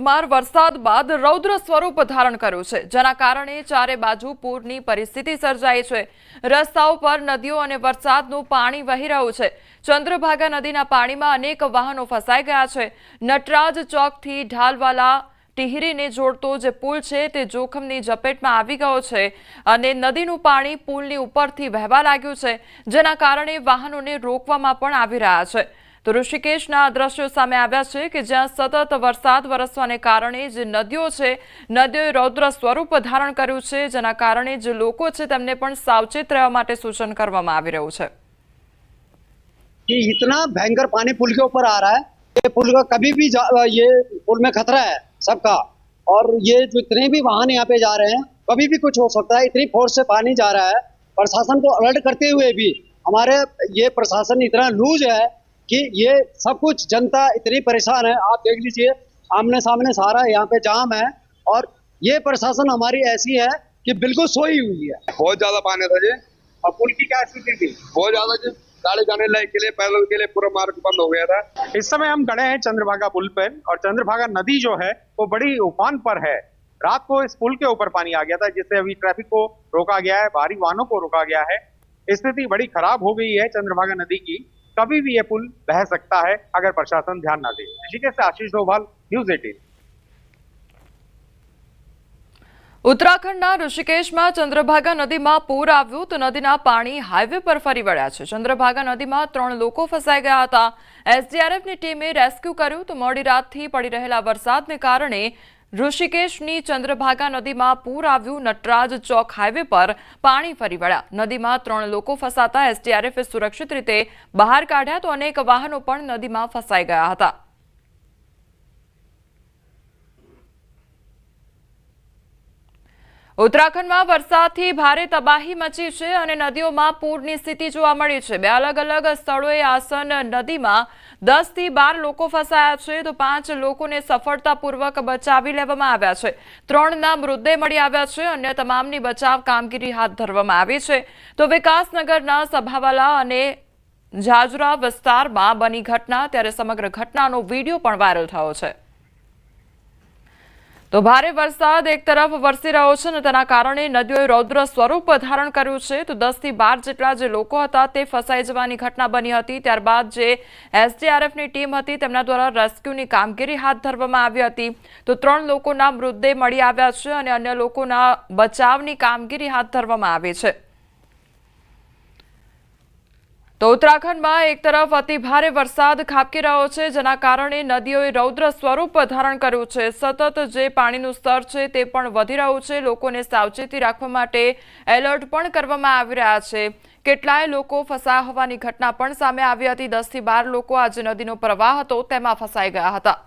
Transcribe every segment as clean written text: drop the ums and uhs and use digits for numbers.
ધોધમાર વરસાદ બાદ રૌદ્ર સ્વરૂપ ધારણ કર્યું છે, જેના કારણે ચારે બાજુ પૂરની પરિસ્થિતિ સર્જાઈ છે। રસ્તાઓ પર નદીઓ અને વરસાદનું પાણી વહી રહ્યું છે। ચંદ્રભાગા નદીના પાણીમાં અનેક વાહનો ફસાઈ ગયા છે। નટરાજ ચોકથી ઢાલવાલા ટિહરીને જોડતો જે પુલ છે તે જોખમની ઝપેટમાં આવી ગયો છે અને નદીનું પાણી પુલની ઉપરથી વહેવા લાગ્યું છે, જેના કારણે વાહનોને રોકવામાં પણ આવી રહ્યા છે। તો ઋષિકેશના દ્રશ્યો સામે આવ્યા છે કે જ્યાં સતત વરસાદ વરસવાને કારણે જે નદીઓ છે નદીઓએ રૌદ્ર સ્વરૂપ ધારણ કર્યું છે, જેના કારણે જે લોકો છે તેમને પણ સાવચેત રહેવા માટે સૂચન કરવામાં આવી રહ્યું છે कि इतना भयंकर पानी पुल के ऊपर आ रहा है, ये पुल का कभी भी ये पुल में खतरा है सबका। और ये जो इतने भी वाहन यहाँ पे जा रहे हैं कभी भी कुछ हो सकता है, इतनी फोर्स से पानी जा रहा है। प्रशासन को अलर्ट करते हुए भी हमारे ये प्रशासन इतना लूज है कि ये सब कुछ जनता इतनी परेशान है। आप देख लीजिए आमने सामने सारा यहाँ पे जाम है और ये प्रशासन हमारी ऐसी है कि बिल्कुल सोई हुई है। बहुत ज्यादा पानी था जी। और पुल की क्या स्थिति थी? बहुत ज्यादा जी, गाड़ी जाने लायक के लिए पैदल के लिए पूरा मार्ग बंद हो गया था। इस समय हम खड़े हैं चंद्रभागा पुल पर और चंद्रभागा नदी जो है वो बड़ी उफान पर है। रात को इस पुल के ऊपर पानी आ गया था, जिससे अभी ट्रैफिक को रोका गया है, भारी वाहनों को रोका गया है। स्थिति बड़ी खराब हो गई है चंद्रभागा नदी की। कभी भी ये पुल बह सकता है अगर प्रशासन ध्यान न दे। ऋषिकेश से आशीष डोभाल, न्यूज 18। उत्तराखंडના ઋષિકેશમાં ચંદ્રભાગા નદીમાં પૂર આવ્યું તો નદીના પાણી હાઈવે પર ફરી વળ્યા છે। ચંદ્રભાગા નદીમાં 3 લોકો ફસાઈ ગયા હતા। એસડીઆરએફની ટીમે રેસ્ક્યુ કર્યું તો મોડી રાતથી પડી રહેલા વરસાદને કારણે ઋષિકેશની ચંદ્રભાગા નદીમાં પૂર આવ્યું। નટરાજ ચોક હાઈવે પર પાણી ફરી વળ્યા। નદીમાં 3 લોકો ફસાતા એસડીઆરએફે સુરક્ષિત રીતે બહાર કાઢ્યા તો અનેક વાહનો પણ નદીમાં ફસાઈ ગયા હતા। उत्तराखंड में वरसादथी भारे तबाही मची है और नदियों में पूरनी स्थिति जोवा मळी छे। बे अलग अलग स्थलोए आसन नदी में 10 થી 12 लोग फसाया है तो 5 लोगों ने सफलतापूर्वक बचावी लेवामां आव्या छे। 3 ना मृतदेह मळी आव्या छे। अन्य तमामनी बचाव कामगीरी हाथ धरवामां आवी छे। तो विकासनगरना सभावाला अने जाजरा विस्तारमां बनी घटना, त्यारे समग्र घटनानो वीडियो पण वायरल थयो छे। तो भारे वरसाद एक तरफ वरसी रह्यो छे, तेना कारणे नदीओए रौद्र स्वरूप धारण कर्युं छे। तो 10 થી 12 जेटला जे लोको हता ते फसाई जवानी घटना बनी हती। त्यारबाद जे एसडीआरएफनी टीम हती तेमना द्वारा रेस्क्यूनी कामगीरी हाथ धरवामां आवी हती। तो 3 लोकोना मृतदेह मळी आव्या छे अने अन्य लोकोना बचावनी कामगीरी हाथ धरवामां आवी छे। तो उत्तराखंड में एक तरफ अति भारे वरसाद खाबकी रह्यो छे, जेना कारणे नदीओए रौद्र स्वरूप धारण कर्युं छे। सतत जे पाणीनुं स्तर छे ते पण वधी रह्युं छे। लोकोने सावचेती राखवा माटे एलर्ट पण करवामां आवी रह्या छे। કેટલાય લોકો ફસાયા હોવાની ઘટના પણ સામે આવી હતી। 10 થી 12 લોકો આ જે નદીનો પ્રવાહ હતો તેમાં ફસાઈ ગયા હતા।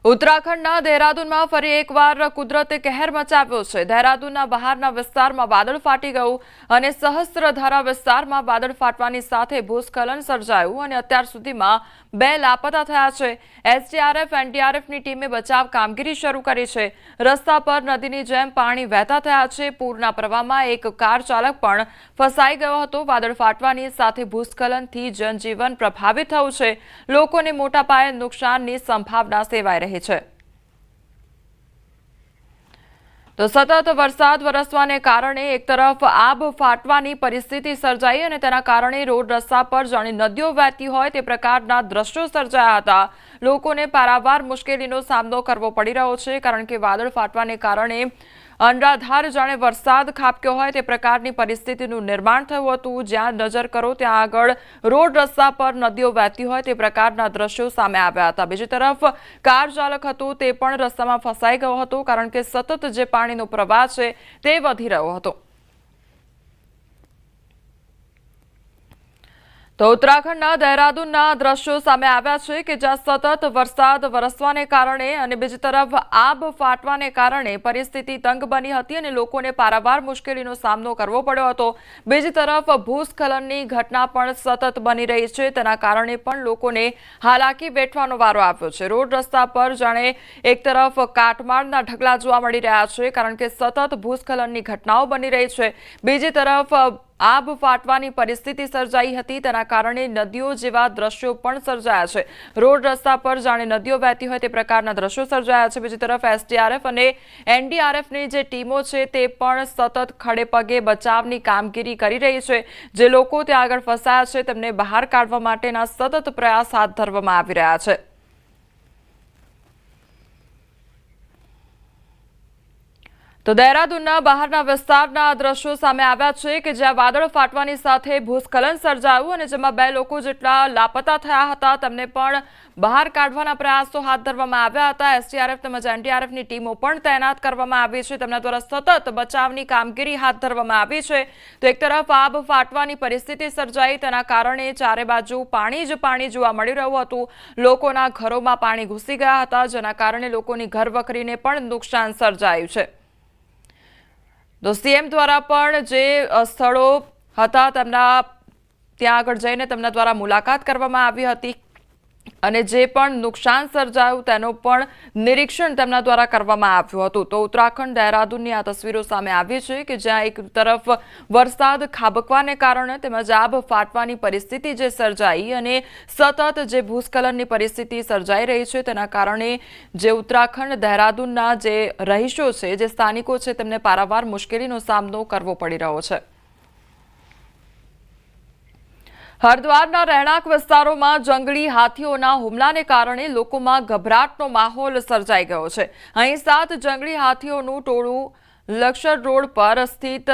उत्तराखंडना देहरादूनमां फरी एकवार कुदरते कहर मचाव्यो छे। देहरादूनना बहारना विस्तारमां वादळ फाटी गयुं अने सहस्त्रधारा विस्तारमां वादळ फाटवानी साथे भूस्खलन सर्जायुं अने अत्यार सुधीमां 2 लापता थया छे। एसडीआरएफ एनडीआरएफनी टीमे बचाव कामगीरी शरू करी छे। रस्ता पर नदीनी जेम पाणी वहेता थया छे। पूરના પ્રવાહમાં એક કાર ચાલક પણ ફસાઈ ગયો હતો। વાદળ ફાટવાની સાથે ભૂસ્ખલનથી જનજીવન પ્રભાવિત થયું છે। લોકોને મોટા પાયે નુકસાનની સંભાવના સેવાઈ રહી છે। तो सतत वरसाद वरसवाने कारणे एक तरफ आब फाटवानी परिस्थिति सर्जाई अने तेना कारणे रोड रस्ता पर जाणे नदीओ वहेती होय ते प्रकारना दृश्यो सर्जाया हता। लोकोने पारावार मुश्केलीनो सामनो करवो पड़ी रह्यो छे, कारण के वादळ फाटवाने कारणे अनराधार जाणे वरसाद खाबक्यो होय ते प्रकारनी परिस्थितिनुं निर्माण थयुं हतुं। ज्यां नजर करो त्यां आगळ रोड रस्ता पर नदीओ वहेती होय ते प्रकारना दृश्यो सामे आव्या हता। बीजी तरफ कार चालक हतो ते पण रસ્તામાં ફસાઈ ગયો હતો, કારણ કે સતત જે પાણીનો પ્રવાહ છે તે વધી રહ્યો હતો। तो उत्तराखंडना देहरादूनना दृश्यो सामे आव्या छे के ज्यां सतत वरसाद वरसवाने कारणे अने बीजी तरफ आब फाटवाने कारणे परिस्थिति तंग बनी हती अने लोकोने पारावार मुश्केलीनो सामनो करवो पड्यो हतो। बीजी तरफ भूस्खलननी घटना पण सतत बनी रही छे, तेना कारणे पण लोकोने हालाकी वेठવાનો वारो આવ્યો છે। रोड रस्ता पर जाणे एक तरफ काटमाळना ढगला जोवा मळी रह्या छे, कारण के सतत भूस्खलननी घटनाओ बनी रही छे। बीजी तरफ આબ ફાટવાની પરિસ્થિતિ સર્જાઈ હતી, તેના કારણે નદીઓ જેવા દ્રશ્યો પણ સર્જાયા છે। રોડ રસ્તા પર જાણે નદીઓ વહેતી હોય તે પ્રકારના દ્રશ્યો સર્જાયા છે। બીજી તરફ એસડીઆરએફ અને એનડીઆરએફની જે ટીમો છે તે પણ સતત ખડે પગે બચાવની કામગીરી કરી રહી છે। જે લોકો ત્યાં આગળ ફસાયા છે તેમને બહાર કાઢવા માટેના સતત પ્રયાસ હાથ ધરવામાં આવી રહ્યા છે। તો દહેરાદૂનના બહારના વિસ્તારના દ્રશ્યો સામે આવ્યા છે કે જ્યાં વાદળ ફાટવાની સાથે ભૂસ્ખલન સર્જાયું અને જેમાં 2 લોકો જેટલા લાપતા થયા હતા તેમને પણ બહાર કાઢવાના પ્રયાસો હાથ ધરવામાં આવ્યા હતા। એસડીઆરએફ તેમજ એનડીઆરએફની ટીમો પણ તૈનાત કરવામાં આવી છે। તેમના દ્વારા સતત બચાવની કામગીરી હાથ ધરવામાં આવી છે। તો એક તરફ આબ ફાટવાની પરિસ્થિતિ સર્જાઈ, તેના કારણે ચારે બાજુ પાણી જ પાણી જોવા મળી રહ્યું હતું। લોકોના ઘરોમાં પાણી ઘૂસી ગયા હતા, જેના કારણે લોકોની ઘરવખરીને પણ નુકસાન સર્જાયું છે। તો સીએમ દ્વારા પણ જે સ્થળો હતા તેમના ત્યાં આગળ જઈને તેમના દ્વારા મુલાકાત કરવામાં આવી હતી અને જે પણ નુકસાન સર્જાયું તેનું પણ નિરીક્ષણ તેમના દ્વારા કરવામાં આવ્યું હતું। તો ઉત્તરાખંડ દહેરાદૂનની આ તસવીરો સામે આવી છે કે જ્યાં એક તરફ વરસાદ ખાબકવાને કારણે તેમજ આબ ફાટવાની પરિસ્થિતિ જે સર્જાઈ અને સતત જે ભૂસ્ખલનની પરિસ્થિતિ સર્જાઈ રહી છે તેના કારણે જે ઉત્તરાખંડ દહેરાદૂનના જે રહીશો છે, જે સ્થાનિકો છે, તેમને પારાવાર મુશ્કેલીનો સામનો કરવો પડી રહ્યો છે। હરિદ્વારના રહેણાંક વિસ્તારોમાં જંગલી હાથીઓના હુમલાને કારણે લોકોમાં ગભરાટનો માહોલ સર્જાઈ ગયો છે। અહીં 7 જંગલી હાથીઓનું ટોળું લક્ષર રોડ પર સ્થિત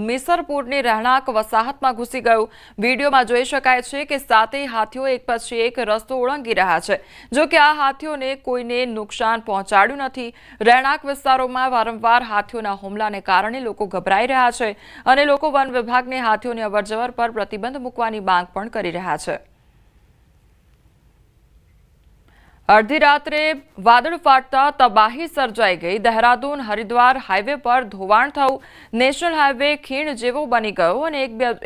મિસરપુરની રહેણાંક વસાહતમાં ઘૂસી ગયું। વિડીયોમાં જોઈ શકાય છે કે 7 હાથીઓ એક પછી એક રસ્તો ઓળંગી રહ્યા છે। જો કે આ હાથીઓને કોઈને નુકસાન પહોંચાડ્યું નથી। રહેણાંક વિસ્તારોમાં વારંવાર હાથીઓના હુમલાને કારણે લોકો ગભરાઈ રહ્યા છે અને લોકો વન વિભાગને હાથીઓની અવરજવર પર પ્રતિબંધ મૂકવાની માંગ પણ કરી રહ્યા છે। અડધી રાત્રે વાદળ ફાટતા તબાહી સર્જાઈ ગઈ। દહેરાદૂન હરિદ્વાર હાઈવે પર ધોવાણ થયું। નેશનલ હાઈવે ખીણ જેવો બની ગયો અને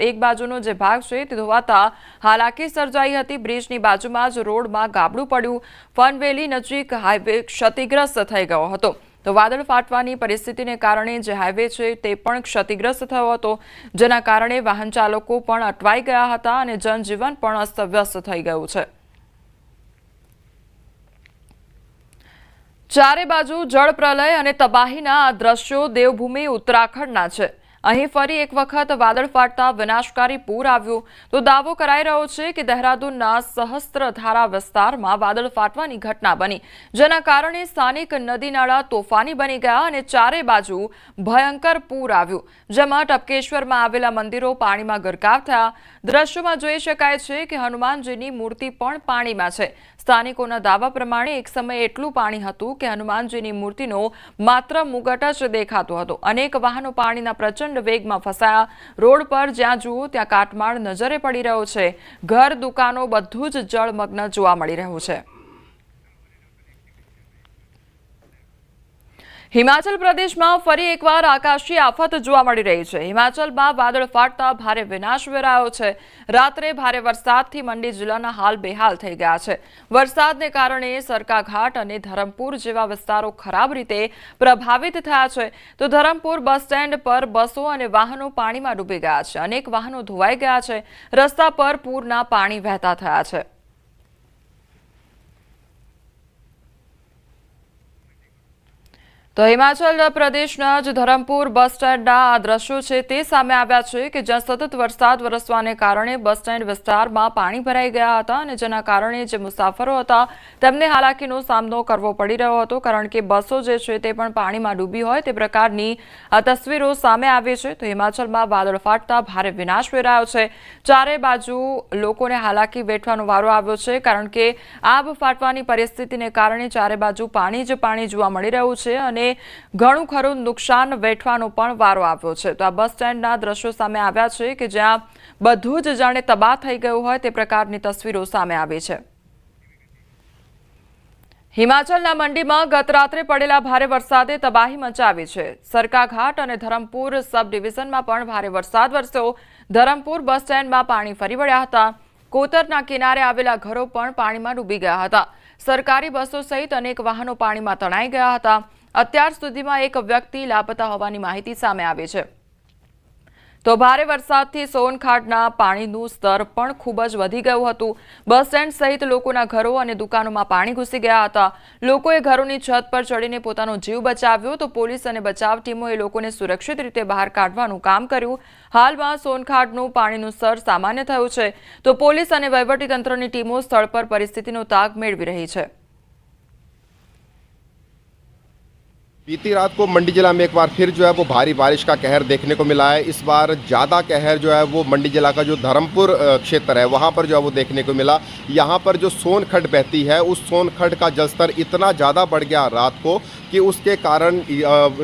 એક બાજુનો જે ભાગ છે તે ધોવાતા હાલાકી સર્જાઈ હતી। બ્રિજની બાજુમાં જ રોડમાં ગાબડું પડ્યું। ફનવેલી નજીક હાઈવે ક્ષતિગ્રસ્ત થઈ ગયો હતો। તો વાદળ ફાટવાની પરિસ્થિતિને કારણે જે હાઈવે છે તે પણ ક્ષતિગ્રસ્ત થયો હતો, જેના કારણે વાહન ચાલકો પણ અટવાઈ ગયા હતા અને જનજીવન પણ અસ્તવ્યસ્ત થઈ ગયું છે। ચારે બાજુ જળ પ્રલય અને તબાહીના આ દ્રશ્યો દેવભૂમિ ઉત્તરાખંડના છે। અહીં ફરી એક વખત વાદળ ફાટતા વિનાશકારી પૂર આવ્યું। તો દાવો કરાઈ રહ્યો છે કે દહેરાદૂનના સહસ્ત્રધારા વિસ્તારમાં વાદળ ફાટવાની ઘટના બની, જેના કારણે સ્થાનિક નદી નાળા તોફાની બની ગયા અને ચારે બાજુ ભયંકર પૂર આવ્યું, જેમાં ટપકેશ્વરમાં આવેલા મંદિરો પાણીમાં ગરકાવ થયા। દ્રશ્યોમાં જોઈ શકાય છે કે હનુમાનજીની મૂર્તિ પણ પાણીમાં છે। સ્થાનિકોના દાવા પ્રમાણે એક સમયે એટલું પાણી હતું કે હનુમાનજીની મૂર્તિનો માત્ર મુગટ જ દેખાતો હતો। અનેક વાહનો પાણીના પ્રચંડ વેગમાં ફસાયા। રોડ પર જ્યાં જુઓ ત્યાં કાટમાળ નજરે પડી રહ્યો છે। ઘર, દુકાનો બધું જ જળમગ્ન જોવા મળી રહ્યું છે। હિમાચલ પ્રદેશમાં ફરી એકવાર આકાશી આફત જોવા મળી રહી છે। હિમાચલમાં વાદળ ફાટતા ભારે વિનાશ વેરાયો છે। રાત્રે ભારે વરસાદથી મંડી જિલ્લાના હાલ બેહાલ થઈ ગયા છે। વરસાદને કારણે સરકાઘાટ અને ધરમપુર જેવા વિસ્તારો ખરાબ રીતે પ્રભાવિત થયા છે। તો ધરમપુર બસ સ્ટેન્ડ પર બસો અને વાહનો પાણીમાં ડૂબી ગયા છે। અનેક વાહનો ધોવાઈ ગયા છે। રસ્તા પર પૂરના પાણી વહેતા થયા છે। તો હિમાચલ પ્રદેશના જ ધરમપુર બસ સ્ટેન્ડના આ દ્રશ્યો છે તે સામે આવ્યા છે કે જ્યાં સતત વરસાદ વરસવાને કારણે બસ સ્ટેન્ડ વિસ્તારમાં પાણી ભરાઈ ગયા હતા અને જેના કારણે જે મુસાફરો હતા તેમને હાલાકીનો સામનો કરવો પડી રહ્યો હતો, કારણ કે બસો જે છે તે પણ પાણીમાં ડૂબી હોય તે પ્રકારની આ તસવીરો સામે આવી છે। તો હિમાચલમાં વાદળ ફાટતા ભારે વિનાશ વેરાયો છે। ચારે બાજુ લોકોને હાલાકી વેઠવાનો વારો આવ્યો છે, કારણ કે આબ ફાટવાની પરિસ્થિતિને કારણે ચારે બાજુ પાણી જ પાણી જોવા મળી રહ્યું છે અને ઘણું ખરું નુકસાન વેઠવાનો પણ વારો આવ્યો છે। તો આ બસ સ્ટેન્ડના દ્રશ્યો સામે આવ્યા છે કે જ્યાં બધું જ જાણે તબાહ થઈ ગયું હોય તે પ્રકારની તસવીરો સામે આવી છે। હિમાચલના મંડીમાં ગત રાત્રે પડેલા ભારે વરસાદે તબાહી મચાવી છે। સરકાઘાટ અને ધરમપુર સબ ડિવિઝનમાં પણ ભારે વરસાદ વરસ્યો। ધરમપુર બસ સ્ટેન્ડમાં પાણી ફરી વળ્યા હતા। કોતરના કિનારે આવેલા ઘરો પણ પાણીમાં ડૂબી ગયા હતા। સરકારી બસો સહિત અનેક વાહનો પાણીમાં તણાઈ ગયા હતા। અત્યાર સુધીમાં એક વ્યક્તિ લાપતા હોવાની માહિતી સામે આવી છે। તો ભારે વરસાદથી સોનખાડના પાણીનું સ્તર પણ ખૂબ જ વધી ગયું હતું। બસ સ્ટેન્ડ સહિત લોકોના ઘરો અને દુકાનોમાં પાણી ઘૂસી ગયા હતા। લોકોએ ઘરોની છત પર ચડીને પોતાનો જીવ બચાવ્યો તો પોલીસ અને બચાવ ટીમોએ લોકોને સુરક્ષિત રીતે બહાર કાઢવાનું કામ કર્યું। હાલમાં સોનખાડનું પાણીનું સ્તર સામાન્ય થયું છે તો પોલીસ અને વહીવટીતંત્રની ટીમો સ્થળ પર પરિસ્થિતિનો તાગ મેળવી રહી છે। बीती रात को मंडी जिला में एक बार फिर जो है वो भारी बारिश का कहर देखने को मिला है। इस बार ज़्यादा कहर जो है वो मंडी जिला का जो धर्मपुर क्षेत्र है वहाँ पर जो है वो देखने को मिला। यहाँ पर जो सोनखड्ड बहती है उस सोनखड्ड का जलस्तर इतना ज़्यादा बढ़ गया रात को कि उसके कारण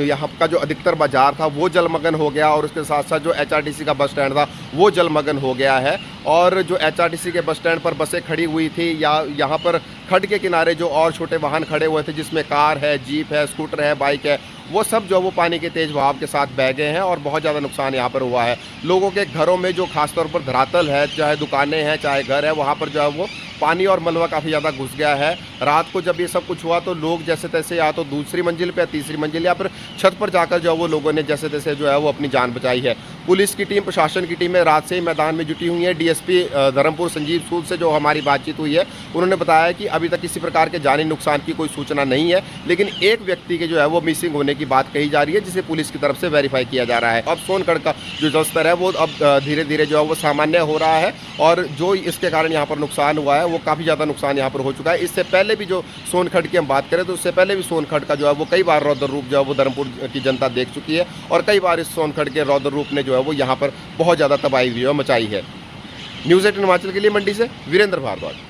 यहाँ का जो अधिकतर बाजार था वो जलमग्न हो गया और उसके साथ साथ जो HRTC का बस स्टैंड था वो जलमग्न हो गया है। और जो HRTC के बस स्टैंड पर बसें खड़ी हुई थी या यहाँ पर खड्ड के किनारे जो और छोटे वाहन खड़े हुए थे जिसमें कार है, जीप है, स्कूटर है, बाइक है, वो सब जो वो पानी के तेज़ बहाव के साथ बह गए हैं और बहुत ज़्यादा नुकसान यहाँ पर हुआ है। लोगों के घरों में जो खासतौर पर धरातल है, चाहे दुकानें हैं चाहे घर है, वहाँ पर जो है वो पानी और मलबा काफ़ी ज़्यादा घुस गया है। रात को जब ये सब कुछ हुआ तो लोग जैसे तैसे या तो दूसरी मंजिल पे, तीसरी मंजिल या फिर छत पर जाकर जो है वो लोगों ने जैसे तैसे जो है वो अपनी जान बचाई है। पुलिस की टीम, प्रशासन की टीमें रात से ही मैदान में जुटी हुई है। DSP धर्मपुर संजीव सूद से जो हमारी बातचीत हुई है उन्होंने बताया कि अभी तक किसी प्रकार के जानी नुकसान की कोई सूचना नहीं है, लेकिन एक व्यक्ति के जो है वो मिसिंग होने की बात कही जा रही है जिसे पुलिस की तरफ से वेरीफाई किया जा रहा है। अब सोनखड्ड का जो जलस्तर है वो अब धीरे धीरे जो है वो सामान्य हो रहा है और जो इसके कारण यहाँ पर नुकसान हुआ है वो काफ़ी ज़्यादा नुकसान यहाँ पर हो चुका है। इससे पहले भी जो सोनखड्ड की हम बात करें तो उससे पहले भी सोनखड्ड का जो है वो कई बार रौद्र रूप जो है वो धर्मपुर की जनता देख चुकी है और कई बार इस सोनखड्ड के रौद्र रूप ने जो है वो यहाँ पर बहुत ज़्यादा तबाही जो है मचाई है। न्यूज़ 18 हिमाचल के लिए मंडी से वीरेंद्र भारद्वाज।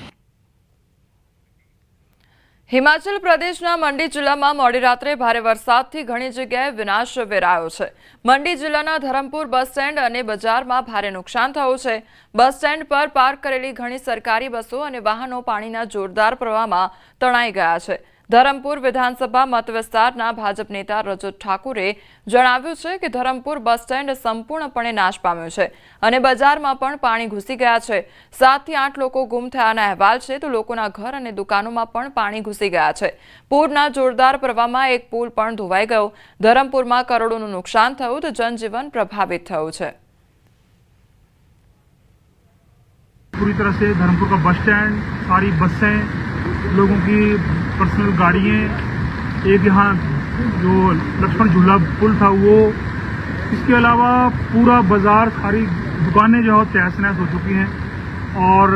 હિમાચલ પ્રદેશના મંડી જિલ્લામાં મોડી રાત્રે ભારે વરસાદથી ઘણી જગ્યાએ વિનાશ વેરાયો છે। મંડી જિલ્લાના ધરમપુર બસ સ્ટેન્ડ અને બજારમાં ભારે નુકસાન થયું છે। બસ સ્ટેન્ડ પર પાર્ક કરેલી ઘણી સરકારી બસો અને વાહનો પાણીના જોરદાર પ્રવાહમાં તણાઈ ગયા છે। ધરમપુર વિધાનસભા મત વિસ્તારના ભાજપ નેતા રજત ઠાકુરે જણાવ્યું છે કે ધરમપુર બસ સ્ટેન્ડ સંપૂર્ણપણે નાશ પામ્યું છે અને બજારમાં પણ પાણી ઘૂસી ગયા છે। 7 થી 8 લોકો ગુમ થયાના અહેવાલ છે તો લોકોના ઘર અને દુકાનોમાં પણ પાણી ઘૂસી ગયા છે। પૂરના જોરદાર પ્રવાહમાં એક પુલ પણ ધોવાઈ ગયો। ધરમપુરમાં કરોડોનું નુકસાન થયું તો जनजीवन प्रभावित થયું છે। पूरी तरह से धर्मपुर का बस स्टैंड, सारी बसें, लोगों की पर्सनल गाड़ियाँ, एक यहाँ जो लक्ष्मण झूला पुल था वो, इसके अलावा पूरा बाजार, सारी दुकानें जो है तहस नहस हो चुकी हैं। और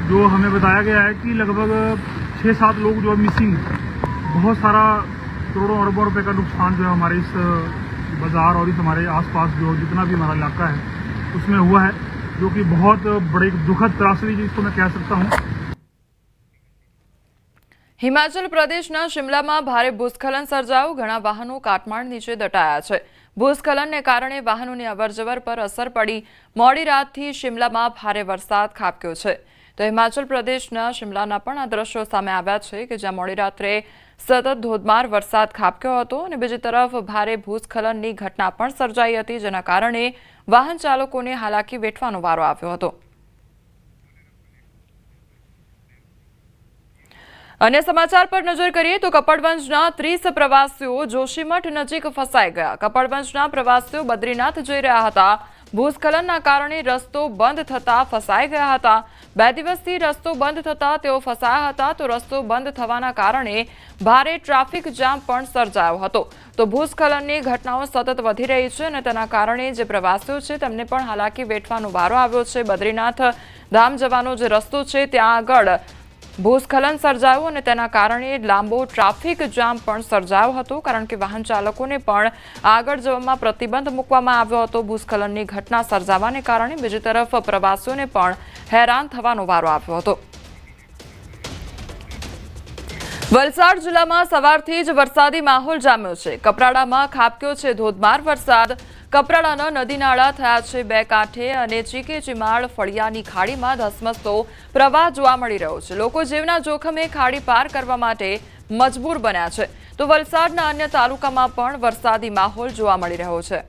जो हमें बताया गया है कि लगभग 6-7 लोग जो मिसिंग, बहुत सारा करोड़ों अरबों रुपए का नुकसान जो है हमारे इस बाज़ार और इस हमारे आसपास जो जितना भी हमारा इलाका है उसमें हुआ है, जो कि बहुत बड़ी दुखद त्रासदी जिसको मैं कह सकता हूँ। હિમાચલ પ્રદેશના શિમલામાં ભારે ભૂસ્ખલન સર્જાયું। ઘણા વાહનો કાટમાળ નીચે દટાયા છે। ભૂસ્ખલનને કારણે વાહનોની અવરજવર પર અસર પડી। મોડી રાતથી શિમલામાં ભારે વરસાદ ખાબક્યો છે। તો હિમાચલ પ્રદેશના શિમલાના પણ આ દ્રશ્યો સામે આવ્યા છે કે જ્યાં મોડી રાત્રે સતત ધોધમાર વરસાદ ખાબક્યો હતો અને બીજી તરફ ભારે ભૂસ્ખલનની ઘટના પણ સર્જાઈ હતી જેના કારણે વાહન ચાલકોને હાલાકી વેઠવાનો વારો આવ્યો હતો। अन्य समाचार पर नजर करिए तो कपड़वंजना 30 प्रवासीओ जोशीमठ नजीक फसाई गया। कपड़वंजना प्रवासीओ बद्रीनाथ जई रह्या हता। भूस्खलनना कारणे रस्तो बंद थता फसाई गया हता। 2 દિવસથી રસ્તો બંધ થતા તેઓ ફસાયા હતા તો રસ્તો બંધ થવાના કારણે ભારે ટ્રાફિક જામ પણ સર્જાયો હતો। તો ભૂસ્ખલનની ઘટનાઓ સતત વધી રહી છે અને તેના કારણે જે પ્રવાસીઓ છે તેમને પણ હાલાકી વેઠવાનો વારો આવ્યો છે। બદ્રીનાથ ધામ જવાનો જે રસ્તો છે ત્યાં આગળ ભૂસ્ખલન સર્જાયું અને તેના કારણે લાંબો ટ્રાફિક જામ પણ સર્જાયો હતો કારણ કે વાહન ચાલકોને પણ આગળ જવામાં પ્રતિબંધ મૂકવામાં આવ્યો હતો ભૂસ્ખલનની ઘટના સર્જાવાને કારણે। બીજી તરફ પ્રવાસીઓને પણ હેરાન થવાનો વારો આવ્યો હતો। વલસાડ જિલ્લામાં સવારથી જ વરસાદી માહોલ જામ્યો છે। કપરાડામાં ખાબક્યો છે ધોધમાર વરસાદ। કપરાડાના નદી નાળા થયા છે 2 કાંઠે અને ચીકે ચીમાડ ફળિયાની ખાડીમાં ધસમસતો પ્રવાહ જોવા મળી રહ્યો છે। લોકો જીવના જોખમે ખાડી પાર કરવા માટે મજબૂર બન્યા છે। તો વલસાડના અન્ય તાલુકામાં પણ વરસાદી માહોલ જોવા મળી રહ્યો છે।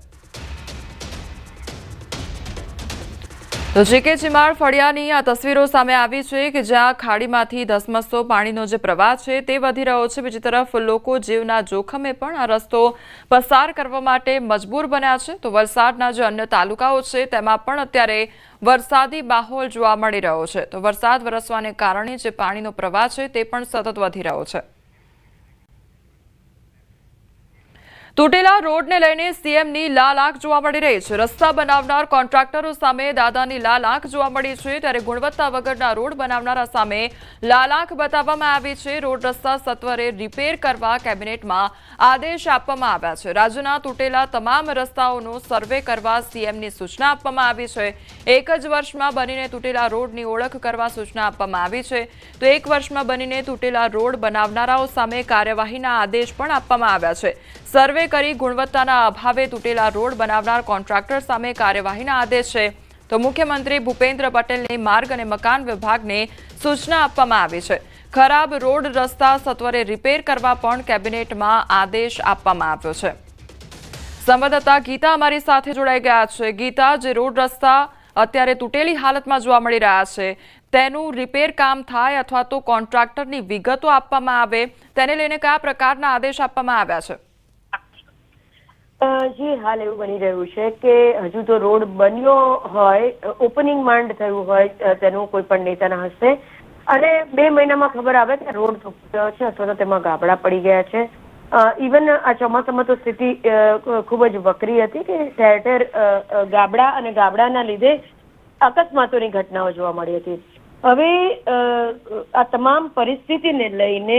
તો જીકે ચીમાડ ફળિયાની આ તસવીરો સામે આવી છે કે જ્યાં ખાડીમાંથી ધસમસતો પાણીનો જે પ્રવાહ છે તે વધી રહ્યો છે. બીજી તરફ લોકો જીવના જોખમે પણ આ રસ્તો પસાર કરવા માટે મજબૂર બન્યા છે. તો વલસાડના જે અન્ય તાલુકાઓ છે તેમાં પણ અત્યારે વરસાદી માહોલ જોવા મળી રહ્યો છે. તો વરસાદ વરસવાને કારણે જે પાણીનો પ્રવાહ છે તે પણ સતત વધી રહ્યો છે. તૂટેલા રોડને લઈને સીએમની લાલાખ જોવા મળી રહી છે. રસ્તા બનાવનાર કોન્ટ્રાક્ટરો સામે દાદાની લાલાખ જોવા મળી છે, ત્યારે ગુણવત્તા વગરના રોડ બનાવનારા સામે લાલાખ બતાવવામાં આવી છે. રોડ રસ્તા સત્વરે રિપેર કરવા કેબિનેટમાં આદેશ આપવામાં આવ્યા છે. રાજ્યના તૂટેલા તમામ રસ્તાઓનો સર્વે કરવા સીએમની સૂચના આપવામાં આવી છે. 1 જ વર્ષમાં બનીને તૂટેલા રોડની ઓળખ કરવા સૂચના આપવામાં આવી છે. તો 1 વર્ષમાં બનીને તૂટેલા રોડ બનાવનારાઓ સામે કાર્યવાહીના આદેશ પણ આપવામાં આવ્યા છે. સર્વે કરી ગુણવત્તાના અભાવે તૂટેલા રોડ બનાવનાર કોન્ટ્રાક્ટર સામે કાર્યવાહીના આદેશ છે. તો મુખ્યમંત્રી ભૂપેન્દ્ર પટેલને માર્ગ અને મકાન વિભાગને સૂચના આપવામાં આવી છે. ખરાબ રોડ રસ્તા સત્વરે રિપેર કરવા પણ કેબિનેટમાં આદેશ આપવામાં આવ્યો છે. સંવાદદાતા ગીતા અમારી સાથે જોડાઈ ગયા છે. ગીતા, જે રોડ રસ્તા અત્યારે તૂટેલી હાલતમાં જોવા મળી રહ્યા છે તેનું રિપેર કામ થાય અથવા તો કોન્ટ્રાક્ટરની વિગતો આપવામાં આવે, તેને લઈને કયા પ્રકારના આદેશ આપવામાં આવ્યા છે? જી, હાલ એવું બની રહ્યું છે કે હજુ તો રોડ બન્યો હોય, ઓપનિંગ માંડ થયું હોય તેનું કોઈ પણ નેતાના હસ્તે, અને 2 મહિનામાં ખબર આવે કે રોડ તૂટી ગયો છે અથવા તો તેમાં ગાબડા પડી ગયા છે. ઇવન આ ચોમાસામાં તો સ્થિતિ ખૂબ જ વકરી હતી કે ઠેર ઠેર ગાબડા અને ગાબડાના લીધે અકસ્માતોની ઘટનાઓ જોવા મળી હતી. હવે આ તમામ પરિસ્થિતિને લઈને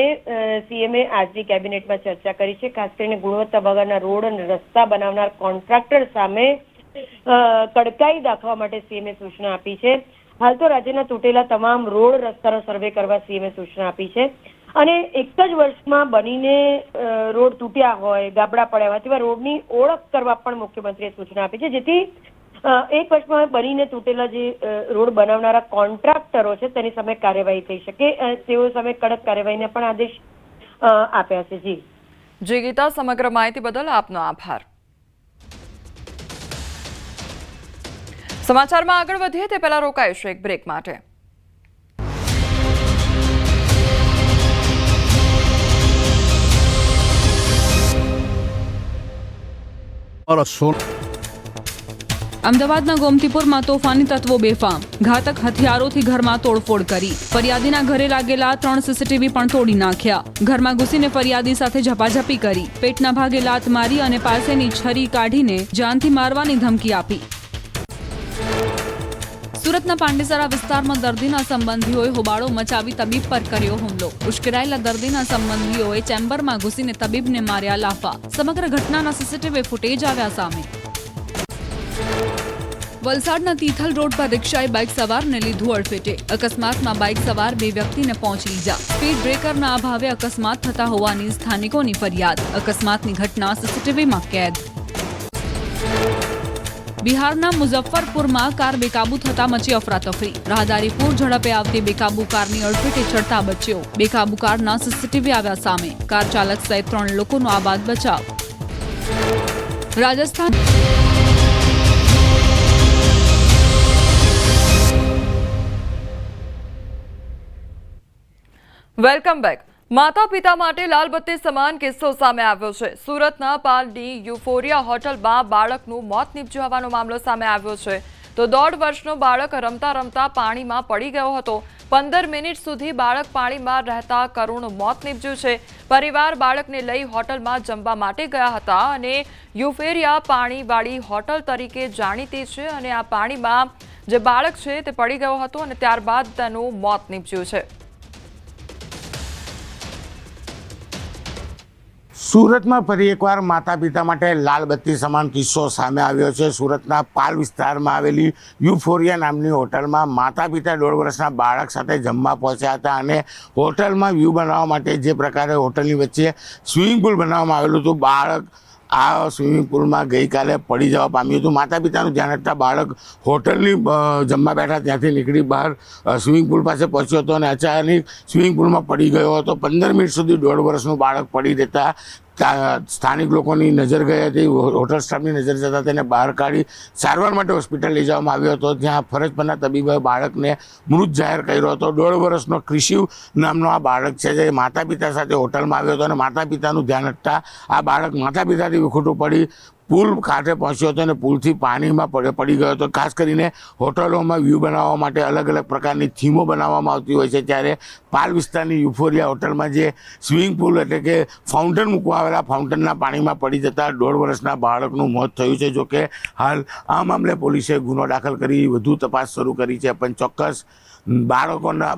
સીએમએ આજની કેબિનેટમાં ચર્ચા કરી છે. ખાસ કરીને ગુણવત્તા વગરના રોડ અને રસ્તા બનાવનાર કોન્ટ્રાક્ટર સામે કડકાઈ દાખવા માટે સીએમએ સૂચના આપી છે. હાલ તો રાજ્યના તૂટેલા તમામ રોડ રસ્તાનો સર્વે કરવા સીએમએ સૂચના આપી છે. અને 1 જ વર્ષમાં બનીને રોડ તૂટ્યા હોય, ગાબડા પડ્યા હોય તેવા રોડની ઓળખ કરવા પણ મુખ્યમંત્રીએ સૂચના આપી છે, જેથી 1 વર્ષમાં બનીને તૂટેલા જે રોડ બનાવનારા કોન્ટ્રાક્ટરો છે તેની સામે કાર્યવાહી થઈ શકે. તેઓ સામે કડક કાર્યવાહીના પણ આદેશ આપ્યા છે. જી ગીતા, સમગ્ર માહિતી બદલ આપનો આભાર. સમાચારમાં આગળ વધીએ તે પહેલા રોકાઈશું એક બ્રેક માટે. અમદાવાદના ગોમતીપુરમાં તોફાની તત્વો બેફામ, ઘાતક હથિયારોથી ઘરમાં તોડફોડ કરી. ફરિયાદીના ઘરે લાગેલા 3 સીસીટીવી પણ તોડી નાખ્યા. ઘરમાં ઘૂસીને ફરિયાદી સાથે ઝપાઝપી કરી, પેટના ભાગે લાત મારી અને પાસેની છરી કાઢીને જાનથી મારવાની ધમકી આપી. સુરતના પાંડેસરા વિસ્તારમાં દર્દીના સંબંધીઓએ હોબાળો મચાવી તબીબ પર કર્યો હુમલો. ઉશ્કેરાયેલા દર્દીના સંબંધીઓએ ચેમ્બરમાં ઘૂસીને તબીબને માર્યા લાફા. સમગ્ર ઘટનાના સીસીટીવી ફૂટેજ આવ્યા સામે. વલસાડના તિથલ રોડ પર રિક્ષાએ બાઇક સવારને લીધું અડફેટે. અકસ્માતમાં બાઇક સવાર 2 વ્યક્તિને પહોંચી ઈજા. સ્પીડ બ્રેકરના અભાવે અકસ્માત થતા હોવાની સ્થાનિકોની ફરિયાદ. અકસ્માતની ઘટના સીસીટીવીમાં કેદ. બિહારના મુઝફ્ફરપુરમાં કાર બેકાબુ થતા મચી અફરાતફરી. રાહદારી પૂર ઝડપે આવતી બેકાબુ કારની અડફેટે ચડતા બચ્યો. બેકાબુ કારના સીસીટીવી આવ્યા સામે. કાર ચાલક સહિત 3 લોકોનો આબાદ બચાવ. Rajasthan welcome back. માતા પિતા માટે લાલબત્તી સમાન કિસ્સો સામે આવ્યો છે. સુરતના પાલની યુફોરિયા હોટલમાં બાળકનું મોત નીપજ્યું હોવાનો મામલો સામે આવ્યો છે. તો 1.5 વર્ષનો બાળક રમતા રમતા પાણીમાં પડી ગયો હતો. 15 મિનિટ સુધી બાળક પાણીમાં રહેતા કરુણ મોત નીપજ્યું છે. પરિવાર બાળકને લઈ હોટલમાં જમવા માટે ગયા હતા અને યુફોરિયા પાણીવાળી હોટલ તરીકે જાણીતી છે અને આ પાણીમાં જે બાળક છે તે પડી ગયો હતો અને ત્યારબાદ તેનું મોત નીપજ્યું છે. સુરતમાં ફરી એકવાર માતા પિતા માટે લાલબત્તી સમાન કિસ્સો સામે આવ્યો છે. સુરતના પાલ વિસ્તારમાં આવેલી યુફોરિયા નામની હોટલમાં માતા પિતા 1.5 વર્ષના બાળક સાથે જમવા પહોંચ્યા હતા અને હોટલમાં વ્યૂ બનાવવા માટે જે પ્રકારે હોટલની વચ્ચે સ્વિમિંગ પુલ બનાવવામાં આવેલું હતું, બાળક આ સ્વિમિંગ પુલમાં ગઈકાલે પડી જવા પામ્યું હતું. માતા પિતાનું ધ્યાન રાખતા બાળક હોટલની જમવા બેઠા ત્યાંથી નીકળી બહાર સ્વિમિંગ પુલ પાસે પહોંચ્યો હતો અને અચાનક સ્વિમિંગ પુલમાં પડી ગયો હતો. 15 મિનિટ સુધી 1.5 વર્ષનું બાળક પડી રહેતા સ્થાનિક લોકોની નજર ગઈ હતી. હોટલ સ્ટાફની નજર જતાં તેને બહાર કાઢી સારવાર માટે હોસ્પિટલ લઈ જવામાં આવ્યો હતો. ત્યાં ફરજ પરના તબીબોએ બાળકને મૃત જાહેર કર્યો હતો. 1.5 વર્ષનો ક્રિશિવ નામનો આ બાળક છે, જે માતા પિતા સાથે હોટલમાં આવ્યો હતો અને માતા પિતાનું ધ્યાન હટતા આ બાળક માતા પિતાથી વિખૂટું પડી પુલ કાંઠે પહોંચ્યો હતો અને પુલથી પાણીમાં પડી ગયો હતો. ખાસ કરીને હોટલોમાં વ્યૂ બનાવવા માટે અલગ અલગ પ્રકારની થીમો બનાવવામાં આવતી હોય છે, ત્યારે પાલ વિસ્તારની યુફોરિયા હોટલમાં જે સ્વિમિંગ પુલ એટલે કે ફાઉન્ટેન મૂકવા આવેલા ફાઉન્ટેનના પાણીમાં પડી જતાં 1.5 વર્ષના બાળકનું મોત થયું છે. જોકે હાલ આ મામલે પોલીસે ગુનો દાખલ કરી વધુ તપાસ શરૂ કરી છે, પણ ચોક્કસ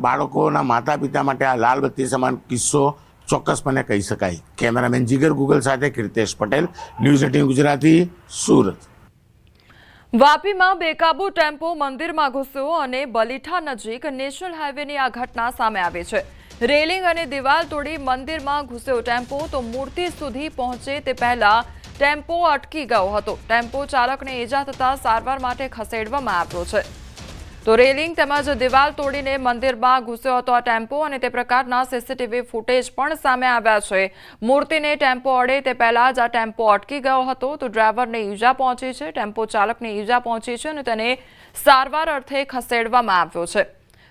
બાળકોના માતા પિતા માટે આ લાલ બત્તી સમાન કિસ્સો ચોક્કસપણે કહી શકાય. કેમેરામેન જીગર ગુગલ સાથે કીર્તેશ પટેલ, ન્યૂઝ 18 ગુજરાતી, સુરત. વાપીમાં બેકાબુ ટેમ્પો મંદિરમાં ઘૂસ્યો અને બલીઠા નજીક નેશનલ હાઈવેની આ ઘટના સામે આવી છે. રેલિંગ અને દિવાલ તોડી મંદિરમાં ઘૂસ્યો ટેમ્પો તો મૂર્તિ સુધી પહોંચે તે પહેલા ટેમ્પો અટકી ગયો હતો. ટેમ્પો ચાલકને ઈજા થતા સારવાર માટે ખસેડવામાં આવ્યો છે. તો રેલિંગ તેમજ દિવાલ તોડીને મંદિરમાં ઘૂસ્યો હતો આ ટેમ્પો અને તે પ્રકારના સીસીટીવી ફૂટેજ પણ સામે આવ્યા છે. મૂર્તિને ટેમ્પો અડે તે પહેલા જ આ ટેમ્પો અટકી ગયો હતો. તો ડ્રાઈવરને ઈજા પહોંચી છે, ટેમ્પો ચાલકને ઈજા પહોંચી છે અને તેને સારવાર અર્થે ખસેડવામાં આવ્યો છે.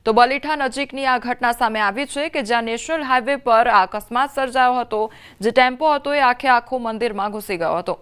તો બલીઠા નજીકની આ ઘટના સામે આવી છે કે જ્યાં નેશનલ હાઈવે પર આ અકસ્માત સર્જાયો હતો. જે ટેમ્પો હતો એ આખો મંદિરમાં ઘૂસી ગયો હતો.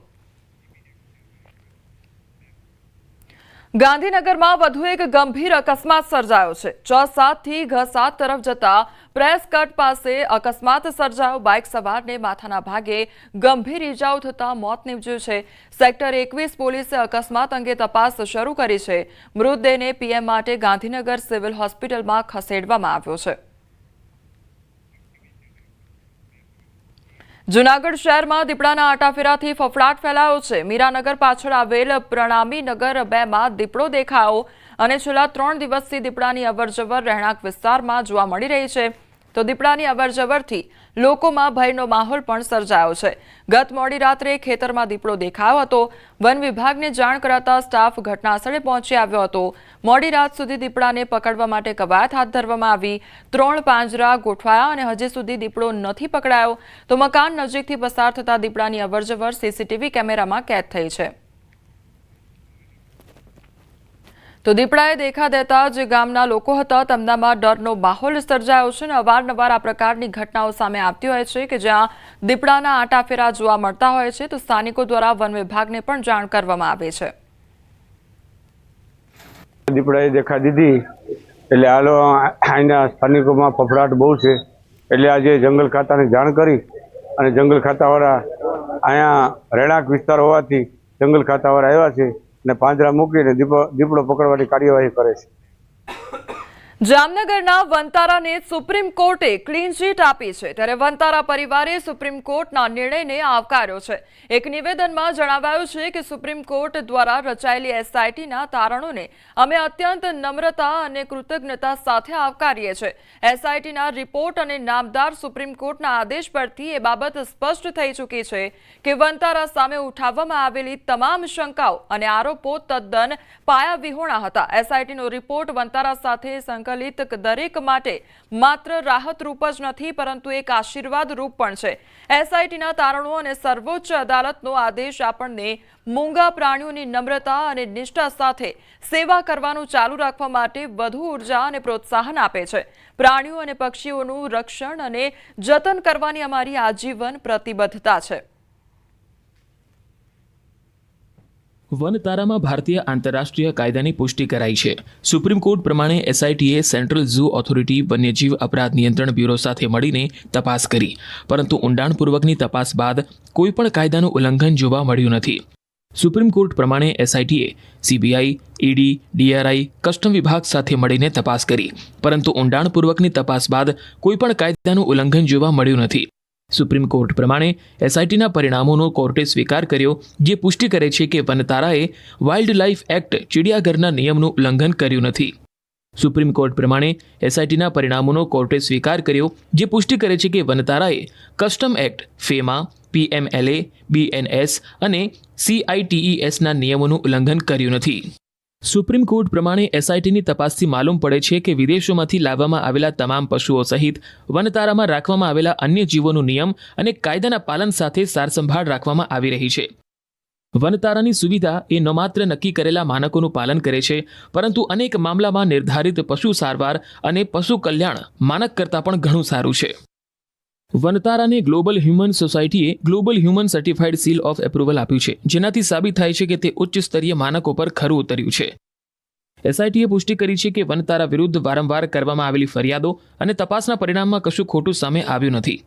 ગાંધીનગરમાં વધુ એક ગંભીર અકસ્માત સર્જાયો છે. ચ7 થી ઘ7 તરફ જતા પ્રેસ કટ પાસે અકસ્માત સર્જાયો. બાઇક સવારને માથાના ભાગે ગંભીર ઈજાઓ થતા મોત નીપજ્યું છે. સેક્ટર 21 પોલીસે અકસ્માત અંગે તપાસ શરૂ કરી છે. મૃતદેહને પીએમ માટે ગાંધીનગર સિવિલ હોસ્પિટલમાં ખસેડવામાં આવ્યો છે. જૂનાગઢ શહેરમાં દીપડાના આટાફેરાથી ફફડાટ ફેલાયો છે. મીરાનગર પાછળ આવેલ પ્રણામી નગર 2 માં દીપડો દેખાયો અને છેલ્લા 3 દિવસથી દીપડાની અવરજવર રહેણાંક વિસ્તારમાં જોવા મળી રહી છે. તો દીપડાની અવરજવરથી લોકોમાં ભયનો માહોલ પણ સર્જાયો છે. ગત મોડી રાત્રે ખેતરમાં દીપડો દેખાયો હતો. વન વિભાગને જાણ કરાતા સ્ટાફ ઘટનાસ્થળે પહોંચી આવ્યો હતો. મોડી રાત સુધી દીપડાને પકડવા માટે કવાયત હાથ ધરવામાં આવી. 3 પાંજરા ગોઠવાયા અને હજી સુધી દીપડો નથી પકડાયો. તો મકાન નજીકથી પસાર થતા દીપડાની અવરજવર સીસીટીવી કેમેરામાં કેદ થઈ છે. તો દીપડાએ દેખા દેતા જે ગામના લોકો હતા તેમનામાં ડરનો માહોલ સર્જાયો છે અને અવારનવાર આ પ્રકારની ઘટનાઓ સામે આવતી હોય છે કે જ્યાં દીપડાના આટાફેરા જોવા મળતા હોય છે. તો સ્થાનિકો દ્વારા વન વિભાગને પણ જાણ કરવામાં આવે છે. દીપડાએ દેખા દીધી એટલે હાલો અહીંના સ્થાનિકોમાં ફફડાટ બહુ છે. એટલે આજે જંગલ ખાતાને જાણ કરી અને જંગલ ખાતાવાળા અહીંયા રહેણાંક વિસ્તાર હોવાથી જંગલ ખાતાવાળા આવ્યા છે અને પાંજરા મૂકીને દીપડો પકડવાની કાર્યવાહી કરે છે. જામનગરના વંતારાને સુપ્રીમ કોર્ટે ક્લીન ચીટ આપી છે. ત્યારે વંતારા પરિવારે સુપ્રીમ કોર્ટના નિર્ણયને આવકાર્યો છે. એક નિવેદનમાં જણાવાયું છે કે સુપ્રીમ કોર્ટ દ્વારા રચાયેલી એસઆઈટીના તારણોને અમે અત્યંત નમ્રતા અને કૃતજ્ઞતા સાથે આવકારીએ છીએ. એસઆઈટીના રિપોર્ટ અને નામદાર સુપ્રીમ કોર્ટના આદેશ પરથી એ બાબત સ્પષ્ટ થઈ ચૂકી છે કે વંતારા સામે ઉઠાવવામાં આવેલી તમામ શંકાઓ અને આરોપો તદ્દન પાયાવિહોણા હતા. એસઆઈટીનો રિપોર્ટ વંતારા સાથે દરેક માટે માત્ર રાહત રૂપ જ નથી પરંતુ એક આશીર્વાદ રૂપ પણ છે. એસઆઈટીના તારણો અને સર્વોચ્ચ અદાલતનો આદેશ આપણને મૂંગા પ્રાણીઓની નમ્રતા અને નિષ્ઠા સાથે સેવા કરવાનું ચાલુ રાખવા માટે વધુ ઉર્જા અને પ્રોત્સાહન આપે છે. પ્રાણીઓ અને પક્ષીઓનું રક્ષણ અને જતન કરવાની અમારી આજીવન પ્રતિબદ્ધતા છે. વનતારામાં ભારતીય આંતરરાષ્ટ્રીય કાયદાની પુષ્ટિ કરાઈ છે. સુપ્રીમ કોર્ટ પ્રમાણે એસઆઈટીએ સેન્ટ્રલ ઝૂ ઓથોરિટી વન્યજીવ અપરાધ નિયંત્રણ બ્યુરો સાથે મળીને તપાસ કરી, પરંતુ ઊંડાણપૂર્વકની તપાસ બાદ કોઈપણ કાયદાનું ઉલ્લંઘન જોવા મળ્યું નથી. સુપ્રીમ કોર્ટ પ્રમાણે એસઆઈટીએ સીબીઆઈ, ઈડી, ડીઆરઆઈ, કસ્ટમ વિભાગ સાથે મળીને તપાસ કરી, પરંતુ ઊંડાણપૂર્વકની તપાસ બાદ કોઈપણ કાયદાનું ઉલ્લંઘન જોવા મળ્યું નથી. સુપ્રીમ કોર્ટ પ્રમાણે એસઆઈટીના પરિણામોનો કોર્ટે સ્વીકાર કર્યો, જે પુષ્ટિ કરે છે કે વનતારાએ વાઇલ્ડ લાઇફ એક્ટ ચિડિયાઘરના નિયમનું ઉલ્લંઘન કર્યું નથી. સુપ્રીમ કોર્ટ પ્રમાણે એસઆઈટીના પરિણામોનો કોર્ટે સ્વીકાર કર્યો, જે પુષ્ટિ કરે છે કે વનતારાએ custom act, FEMA, PMLA, BNS અને સીઆઈટીઈએસના નિયમોનું ઉલ્લંઘન કર્યું નથી. સુપ્રીમ કોર્ટ પ્રમાણે એસઆઈટીની તપાસથી માલુમ પડે છે કે વિદેશોમાંથી લાવવામાં આવેલા તમામ પશુઓ સહિત વનતારામાં રાખવામાં આવેલા અન્ય જીવોનું નિયમ અને કાયદાના પાલન સાથે સારસંભાળ રાખવામાં આવી રહી છે. વનતારાની સુવિધા એ ન માત્ર નક્કી કરેલા માનકોનું પાલન કરે છે, પરંતુ અનેક મામલામાં નિર્ધારિત પશુ સારવાર અને પશુ કલ્યાણ માનક કરતાં પણ ઘણું સારું છે. વનતારાને ગ્લોબલ હ્યુમન સોસાયટીએ global human certified seal of approval આપ્યું છે, જેનાથી સાબિત થાય છે કે તે ઉચ્ચ સ્તરીય માનકો પર ખરું ઉતર્યું છે. એસઆઈટીએ પુષ્ટિ કરી છે કે વનતારા વિરુદ્ધ વારંવાર કરવામાં આવેલી ફરિયાદો અને તપાસના પરિણામમાં કશું ખોટું સામે આવ્યું નથી.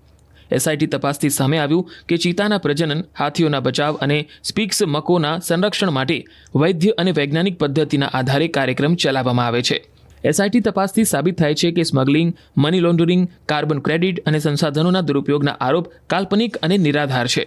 એસઆઈટી તપાસથી સામે આવ્યું કે ચીતાના પ્રજનન, હાથીઓના બચાવ અને સ્પીક્સ મકોના સંરક્ષણ માટે વૈદ્ય અને વૈજ્ઞાનિક પદ્ધતિના આધારે કાર્યક્રમ ચલાવવામાં આવે છે. એસઆઈટી તપાસથી સાબિત થાય છે કે smuggling, money laundering, carbon credit અને સંસાધનોના દુરુપયોગના આરોપ કાલ્પનિક અને નિરાધાર છે.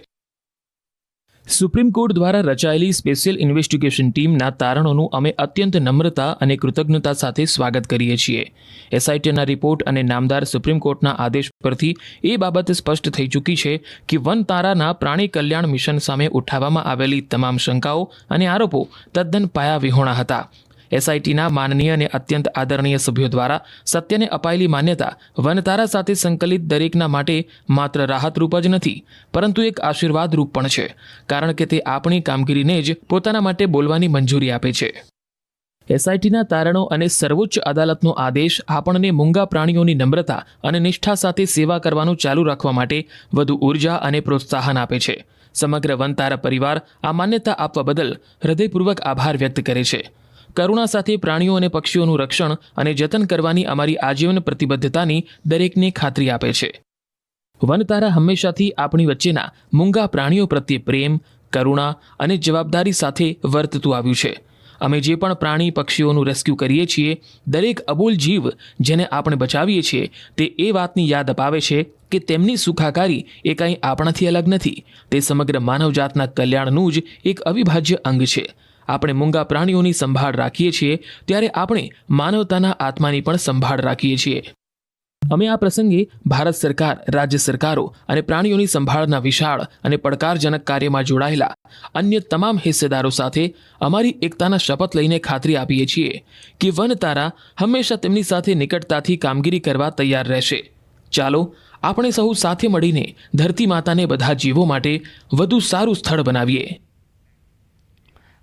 સુપ્રીમ કોર્ટ દ્વારા રચાયેલી સ્પેશિયલ ઇન્વેસ્ટિગેશન ટીમના તારણોનું અમે અત્યંત નમ્રતા અને કૃતજ્ઞતા સાથે સ્વાગત કરીએ છીએ. એસઆઈટીના રિપોર્ટ અને નામદાર સુપ્રીમ કોર્ટના આદેશ પરથી એ બાબત સ્પષ્ટ થઈ ચૂકી છે કે વનતારાના પ્રાણી કલ્યાણ મિશન સામે ઉઠાવવામાં આવેલી તમામ શંકાઓ અને આરોપો તદ્દન પાયાવિહોણા હતા. એસઆઈટીના માનનીય અને અત્યંત આદરણીય સભ્યો દ્વારા સત્યને અપાયેલી માન્યતા વનતારા સાથે સંકલિત દરેકના માટે માત્ર રાહતરૂપ જ નથી, પરંતુ એક આશીર્વાદરૂપ પણ છે, કારણ કે તે આપણી કામગીરીને જ પોતાના માટે બોલવાની મંજૂરી આપે છે. એસઆઈટીના તારણો અને સર્વોચ્ચ અદાલતનો આદેશ આપણને મૂંગા પ્રાણીઓની નમ્રતા અને નિષ્ઠા સાથે સેવા કરવાનું ચાલુ રાખવા માટે વધુ ઉર્જા અને પ્રોત્સાહન આપે છે. સમગ્ર વનતારા પરિવાર આ માન્યતા આપવા બદલ હૃદયપૂર્વક આભાર વ્યક્ત કરે છે. કરુણા સાથે પ્રાણીઓ અને પક્ષીઓનું રક્ષણ અને જતન કરવાની અમારી આજીવન પ્રતિબદ્ધતાની દરેકને ખાતરી આપે છે. વનતારા હંમેશાથી આપણી વચ્ચેના મૂંગા પ્રાણીઓ પ્રત્યે પ્રેમ, કરુણા અને જવાબદારી સાથે વર્તતું આવ્યું છે. અમે જે પણ પ્રાણી પક્ષીઓનું રેસ્ક્યુ કરીએ છીએ, દરેક અબોલ જીવ જેને આપણે બચાવીએ છીએ, તે એ વાતની યાદ અપાવે છે કે તેમની સુખાકારી એ કંઈ આપણાથી અલગ નથી. તે સમગ્ર માનવજાતના કલ્યાણનું જ એક અવિભાજ્ય અંગ છે. આપણે મૂંગા પ્રાણીઓની સંભાળ રાખીએ છીએ ત્યારે આપણે માનવતાના આત્માની પણ સંભાળ રાખીએ છીએ. અમે આ પ્રસંગે ભારત સરકાર, રાજ્ય સરકારો અને પ્રાણીઓની સંભાળના વિશાળ અને પડકારજનક કાર્યમાં જોડાયેલા અન્ય તમામ હિસ્સેદારો સાથે અમારી એકતાના શપથ લઈને ખાતરી આપીએ છીએ કે વનતારા હંમેશા તેમની સાથે નિકટતાથી કામગીરી કરવા તૈયાર રહેશે. ચાલો આપણે સહુ સાથે મળીને ધરતી માતાને બધા જીવો માટે વધુ સારું સ્થળ બનાવીએ.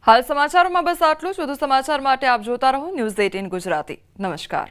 હાલ સમાચારોમાં બસ આટલું જ. વધુ સમાચાર માટે આપ જોતા રહો ન્યૂઝ 18 ગુજરાતી. નમસ્કાર.